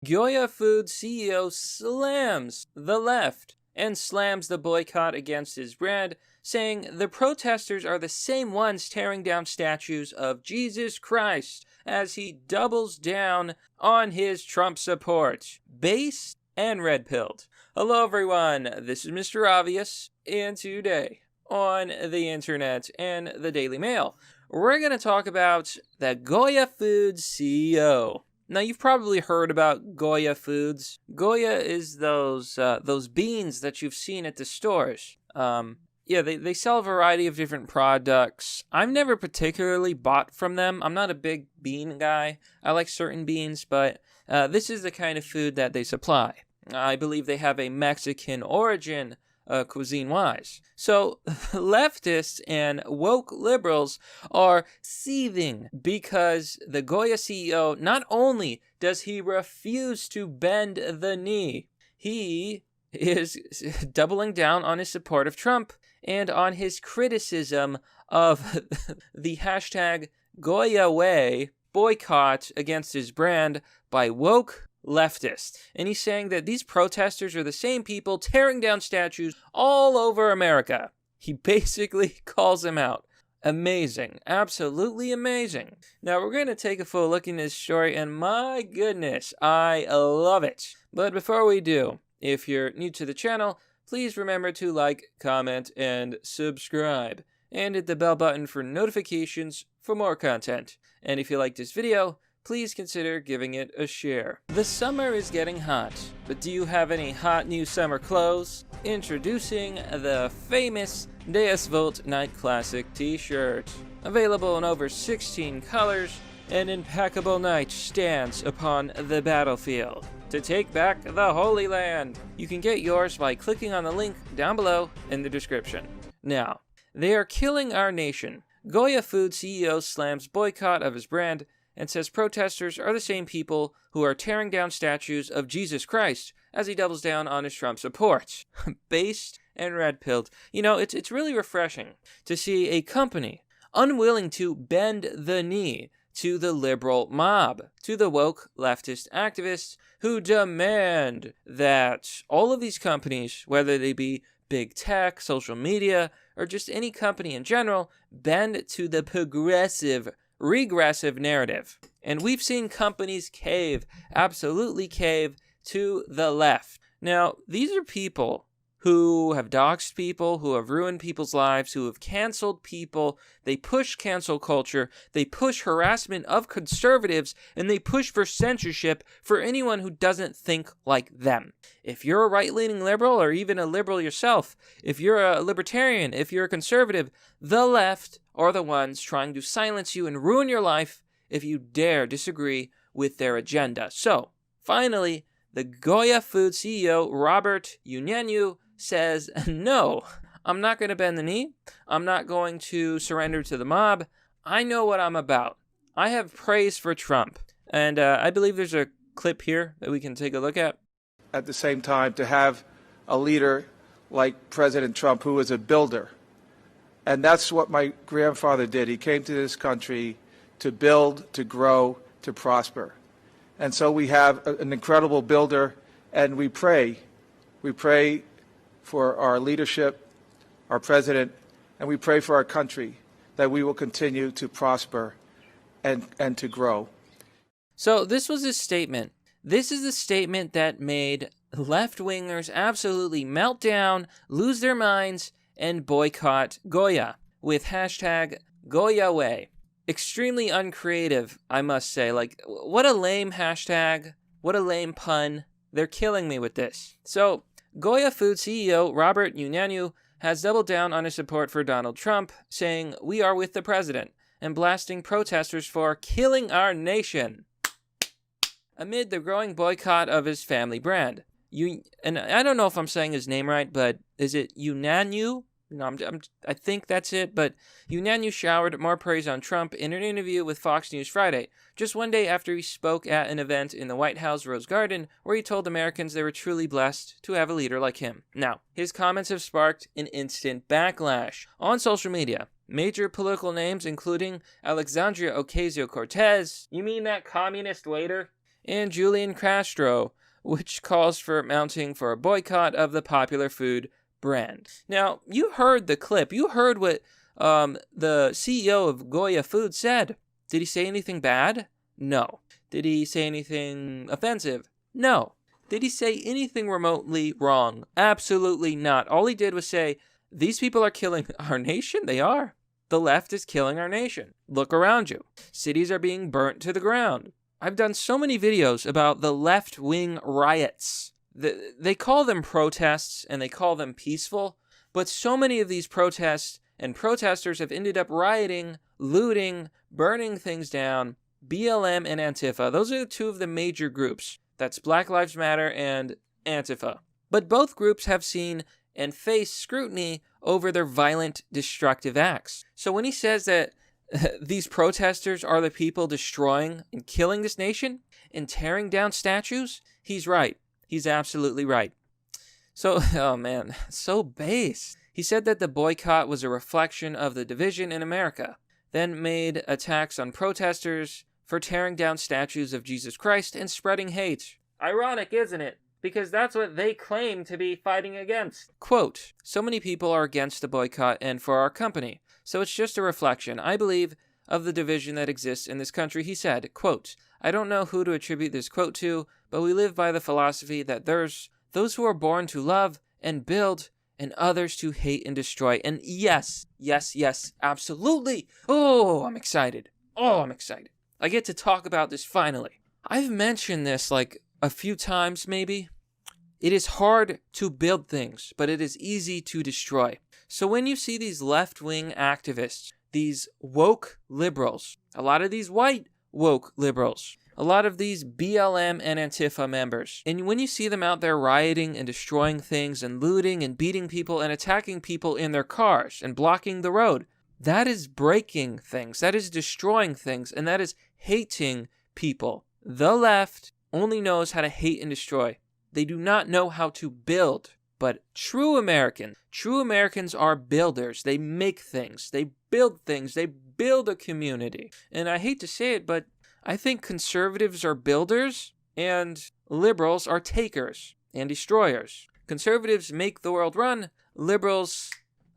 Goya Foods CEO slams the left and slams the boycott against his brand, saying the protesters are the same ones tearing down statues of Jesus Christ as he doubles down on his Trump support. Based and red-pilled. Hello everyone, this is Mr. Obvious, and today on the internet and the Daily Mail, we're going to talk about the Goya Foods CEO. Now, you've probably heard about Goya Foods. Goya is those beans that you've seen at the stores. They sell a variety of different products. I've never particularly bought from them. I'm not a big bean guy. I like certain beans, but this is the kind of food that they supply. I believe they have a Mexican origin, cuisine-wise. So, leftists and woke liberals are seething because the Goya CEO, not only does he refuse to bend the knee, he is doubling down on his support of Trump and on his criticism of the hashtag goyaway boycott against his brand by woke leftists. And he's saying that these protesters are the same people tearing down statues all over America. He basically calls them out. Amazing. Absolutely amazing. Now, we're going to take a full look in this story, and my goodness, I love it. But before we do, if you're new to the channel, please remember to like, comment, and subscribe. And hit the bell button for notifications for more content. And if you like this video, please consider giving it a share. The summer is getting hot, but do you have any hot new summer clothes? Introducing the famous Deus Vult Night Classic t-shirt. Available in over 16 colors, an impeccable knight stands upon the battlefield to take back the Holy Land. You can get yours by clicking on the link down below in the description. Now, they are killing our nation. Goya Foods CEO slams boycott of his brand and says protesters are the same people who are tearing down statues of Jesus Christ as he doubles down on his Trump support. Based and red-pilled. You know, it's really refreshing to see a company unwilling to bend the knee to the liberal mob, to the woke leftist activists who demand that all of these companies, whether they be big tech, social media, or just any company in general, bend to the progressive regressive narrative. And we've seen companies cave, absolutely cave, to the left. Now, these are people who have doxed people, who have ruined people's lives, who have canceled people. They push cancel culture, they push harassment of conservatives, and they push for censorship for anyone who doesn't think like them. If you're a right-leaning liberal, or even a liberal yourself, if you're a libertarian, if you're a conservative, the left are the ones trying to silence you and ruin your life if you dare disagree with their agenda. So, finally, the Goya Food CEO, Robert Unyanyu, says, no, I'm not going to bend the knee. I'm not going to surrender to the mob. I know what I'm about. I have praise for Trump. And I believe there's a clip here that we can take a look at. At the same time, to have a leader like President Trump, who is a builder. And that's what my grandfather did. He came to this country to build, to grow, to prosper. And so we have an incredible builder, and we pray. We pray for our leadership, our president, and we pray for our country that we will continue to prosper and to grow. So this was his statement. This is a statement that made left-wingers absolutely melt down, lose their minds, and boycott Goya with hashtag goyaway. Extremely uncreative, I must say. Like, what a lame hashtag. What a lame pun. They're killing me with this. So, Goya Foods CEO Robert Unyanyu has doubled down on his support for Donald Trump, saying, "We are with the president," and blasting protesters for killing our nation amid the growing boycott of his family brand. And I don't know if I'm saying his name right, but is it Unyanyu? No, I think that's it, but Unyanyu showered more praise on Trump in an interview with Fox News Friday, just one day after he spoke at an event in the White House Rose Garden, where he told Americans they were truly blessed to have a leader like him. Now, his comments have sparked an instant backlash on social media. Major political names, including Alexandria Ocasio-Cortez, you mean that communist waiter? and Julian Castro, which calls for mounting for a boycott of the popular food brand. Now, you heard the clip. You heard what the CEO of Goya Foods said. Did he say anything bad? No. Did he say anything offensive? No. Did he say anything remotely wrong? Absolutely not. All he did was say, these people are killing our nation. They are. The left is killing our nation. Look around you. Cities are being burnt to the ground. I've done so many videos about the left-wing riots. They call them protests and they call them peaceful, but so many of these protests and protesters have ended up rioting, looting, burning things down. BLM and Antifa, those are two of the major groups. That's Black Lives Matter and Antifa. But both groups have seen and face scrutiny over their violent, destructive acts. So when he says that these protesters are the people destroying and killing this nation and tearing down statues, he's right. He's absolutely right. So, oh man, so base. He said that the boycott was a reflection of the division in America, then made attacks on protesters for tearing down statues of Jesus Christ and spreading hate. Ironic, isn't it? Because that's what they claim to be fighting against. Quote, so many people are against the boycott and for our company, so it's just a reflection, I believe, of the division that exists in this country, he said. Quote, I don't know who to attribute this quote to, but we live by the philosophy that there's those who are born to love and build and others to hate and destroy. And yes, absolutely. Oh, I'm excited. I get to talk about this finally. I've mentioned this like a few times maybe. It is hard to build things, but it is easy to destroy. So when you see these left-wing activists, these woke liberals, a lot of these white woke liberals, a lot of these BLM and Antifa members, and when you see them out there rioting and destroying things and looting and beating people and attacking people in their cars and blocking the road, that is breaking things, that is destroying things, and that is hating people. The left only knows how to hate and destroy. They do not know how to build. But true Americans are builders. They make things. They build things. They build a community. And I hate to say it, but I think conservatives are builders and liberals are takers and destroyers. Conservatives make the world run. Liberals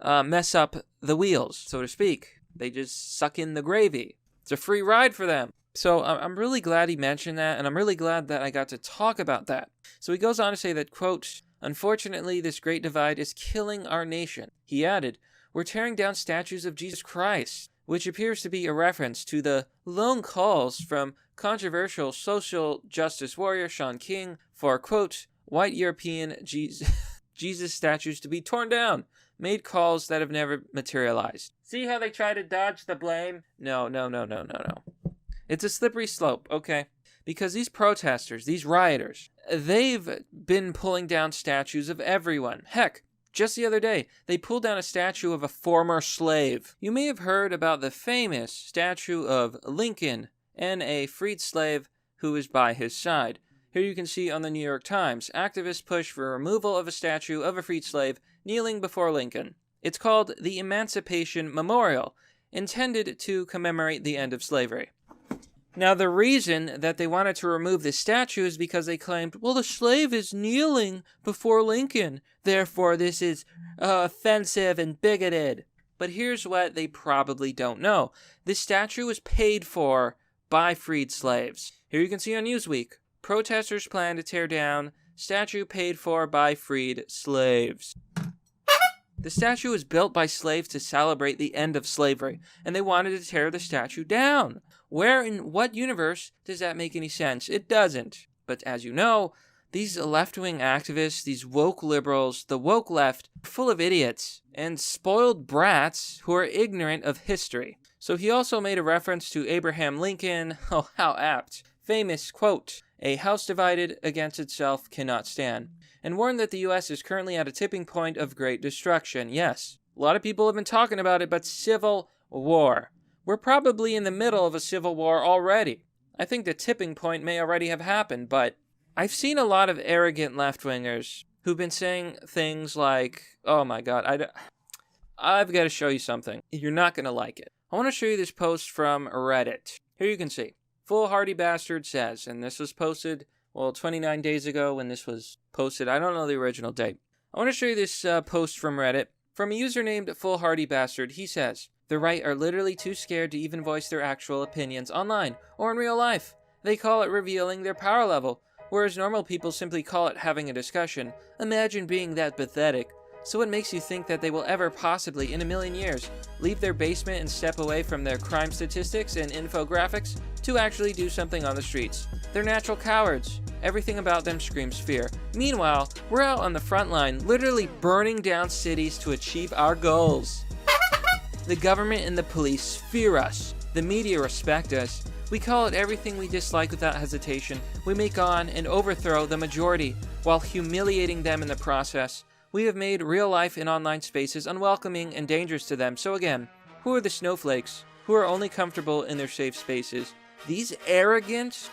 mess up the wheels, so to speak. They just suck in the gravy. It's a free ride for them. So I'm really glad he mentioned that, and I'm really glad that I got to talk about that. So he goes on to say that, quote, unfortunately, this great divide is killing our nation. He added, we're tearing down statues of Jesus Christ, which appears to be a reference to the lone calls from controversial social justice warrior Sean King for, quote, white European Jesus statues to be torn down, made calls that have never materialized. See how they try to dodge the blame? No. It's a slippery slope, okay? Because these protesters, these rioters, they've been pulling down statues of everyone. Heck, just the other day, they pulled down a statue of a former slave. You may have heard about the famous statue of Lincoln and a freed slave who is by his side. Here you can see on the New York Times, activists push for removal of a statue of a freed slave kneeling before Lincoln. It's called the Emancipation Memorial, intended to commemorate the end of slavery. Now, the reason that they wanted to remove this statue is because they claimed, well, the slave is kneeling before Lincoln, therefore this is offensive and bigoted. But here's what they probably don't know. This statue was paid for by freed slaves. Here you can see on Newsweek, protesters plan to tear down statue paid for by freed slaves. The statue was built by slaves to celebrate the end of slavery, and they wanted to tear the statue down. Where in what universe does that make any sense? It doesn't. But as you know, these left-wing activists, these woke liberals, the woke left, are full of idiots and spoiled brats who are ignorant of history. So he also made a reference to Abraham Lincoln. Oh, how apt. Famous quote, a house divided against itself cannot stand. And warned that the U.S. is currently at a tipping point of great destruction. Yes, a lot of people have been talking about it, but civil war. We're probably in the middle of a civil war already. I think the tipping point may already have happened, but I've seen a lot of arrogant left-wingers who've been saying things like, oh my god, I've got to show you something. You're not going to like it. I want to show you this post from Reddit. Here you can see. foolhardy bastard says, and this was posted, 29 days ago when this was posted. I don't know the original date. I want to show you this post from Reddit. From a user named foolhardy bastard, he says, "The right are literally too scared to even voice their actual opinions online or in real life. They call it revealing their power level, whereas normal people simply call it having a discussion. Imagine being that pathetic. So what makes you think that they will ever possibly, in a million years, leave their basement and step away from their crime statistics and infographics to actually do something on the streets? They're natural cowards. Everything about them screams fear. Meanwhile, we're out on the front line, literally burning down cities to achieve our goals. The government and the police fear us. The media respect us. We call it everything we dislike without hesitation. We make on and overthrow the majority, while humiliating them in the process. We have made real life and online spaces unwelcoming and dangerous to them. So again, who are the snowflakes who are only comfortable in their safe spaces? These arrogant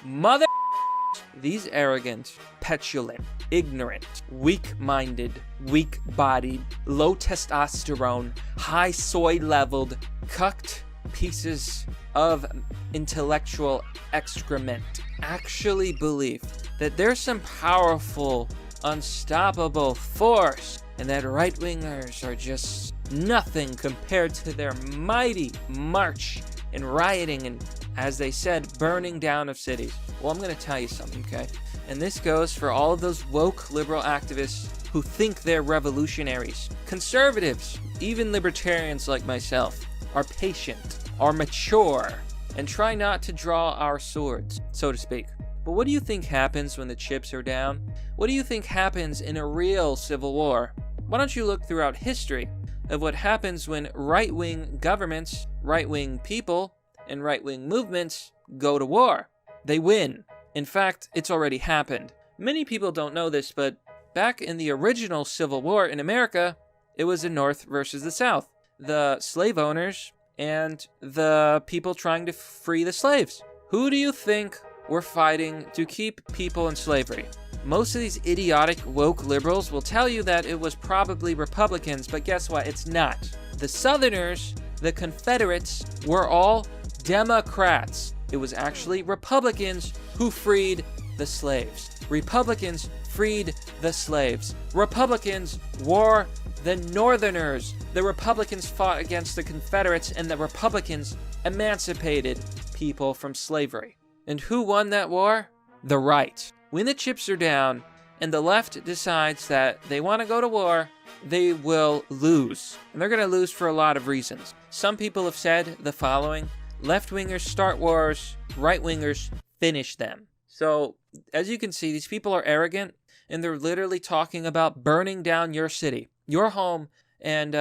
these arrogant, petulant, ignorant, weak-minded, weak-bodied, low testosterone, high soy-leveled, cucked pieces of intellectual excrement actually believe that there's some powerful, unstoppable force, and that right-wingers are just nothing compared to their mighty march and rioting and, as they said, burning down of cities. Well, I'm going to tell you something, okay? And this goes for all of those woke liberal activists who think they're revolutionaries. Conservatives, even libertarians like myself, are patient, are mature, and try not to draw our swords, so to speak. But what do you think happens when the chips are down? What do you think happens in a real civil war? Why don't you look throughout history of what happens when right-wing governments, right-wing people, and right-wing movements go to war? They win. In fact, it's already happened. Many people don't know this, but back in the original Civil War in America, it was the North versus the South. The slave owners and the people trying to free the slaves. Who do you think were fighting to keep people in slavery? Most of these idiotic woke liberals will tell you that it was probably Republicans, but guess what? It's not. The Southerners, the Confederates, were all Democrats. It was actually Republicans who freed the slaves. Republicans freed the slaves. Republicans were the Northerners. The Republicans fought against the Confederates, and the Republicans emancipated people from slavery. And who won that war? The right. When the chips are down and the left decides that they want to go to war, they will lose. And they're going to lose for a lot of reasons. Some people have said the following: left-wingers start wars, right-wingers finish them. So, as you can see, these people are arrogant, and they're literally talking about burning down your city, your home, and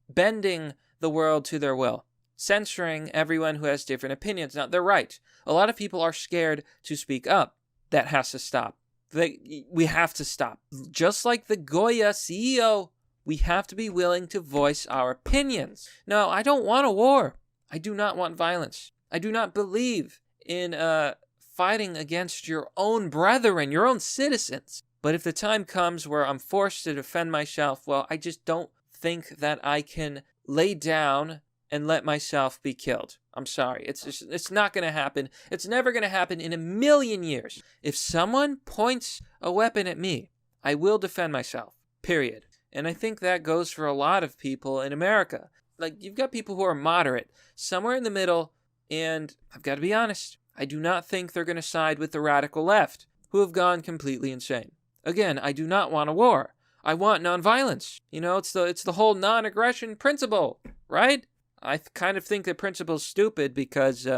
bending the world to their will, censoring everyone who has different opinions. Now, they're right. A lot of people are scared to speak up. That has to stop. We have to stop. Just like the Goya CEO, we have to be willing to voice our opinions. No, I don't want a war. I do not want violence. I do not believe in fighting against your own brethren, your own citizens. But if the time comes where I'm forced to defend myself, well, I just don't think that I can lay down and let myself be killed. I'm sorry. It's not going to happen. It's never going to happen in a million years. If someone points a weapon at me, I will defend myself. Period. And I think that goes for a lot of people in America. Like, you've got people who are moderate, somewhere in the middle, and I've got to be honest, I do not think they're going to side with the radical left, who have gone completely insane. Again, I do not want a war. I want nonviolence. You know, it's the whole non-aggression principle, right? I kind of think the principle's stupid because,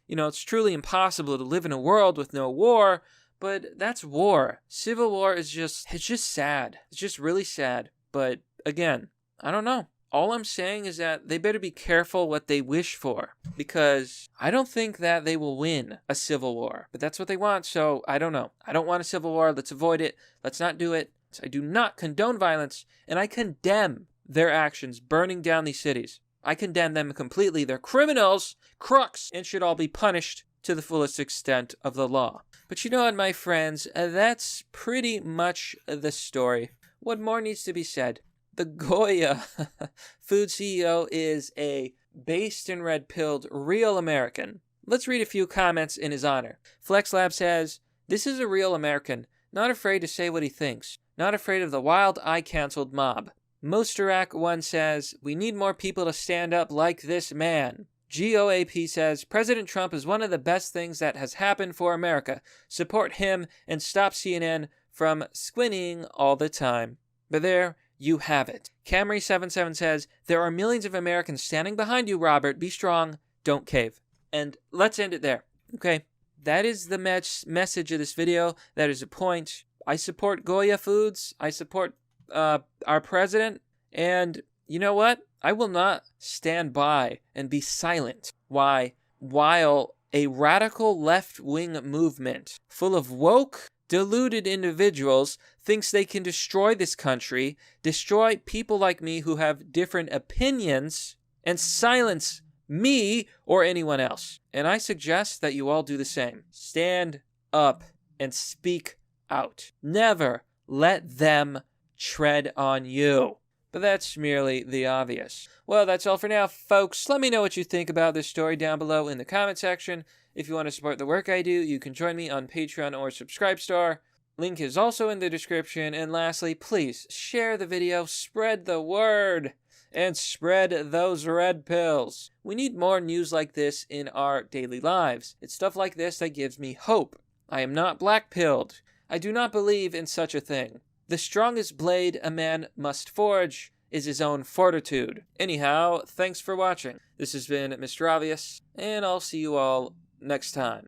it's truly impossible to live in a world with no war, but that's war. Civil war is just sad. It's just really sad. But again, I don't know. All I'm saying is that they better be careful what they wish for, because I don't think that they will win a civil war, but that's what they want, so I don't know. I don't want a civil war. Let's avoid it. Let's not do it. I do not condone violence, and I condemn their actions burning down these cities. I condemn them completely. They're criminals, crooks, and should all be punished to the fullest extent of the law. But you know what, my friends? That's pretty much the story. What more needs to be said? The Goya Foods CEO is a based and red-pilled real American, Let's read a few comments in his honor. FlexLab says, "This is a real American, not afraid to say what he thinks, not afraid of the wild I-canceled mob." Mostarak1 says, "We need more people to stand up like this man." GOAP says, "President Trump is one of the best things that has happened for America. Support him and stop CNN from squinting all the time." But there you have it. Camry77 says, "There are millions of Americans standing behind you, Robert. Be strong. Don't cave." And let's end it there. Okay? That is the message of this video. That is the point. I support Goya Foods. I support our president. And you know what? I will not stand by and be silent while a radical left-wing movement full of woke, deluded individuals thinks they can destroy this country, destroy people like me who have different opinions, and silence me or anyone else. And I suggest that you all do the same. Stand up and speak out. Never let them tread on you. But that's merely the obvious. Well, that's all for now, folks. Let me know what you think about this story down below in the comment section. If you want to support the work I do, you can join me on Patreon or Subscribestar. Link is also in the description. And lastly, please share the video, spread the word, and spread those red pills. We need more news like this in our daily lives. It's stuff like this that gives me hope. I am not black-pilled. I do not believe in such a thing. The strongest blade a man must forge is his own fortitude. Anyhow, thanks for watching. This has been Mr. Obvious, and I'll see you all next time.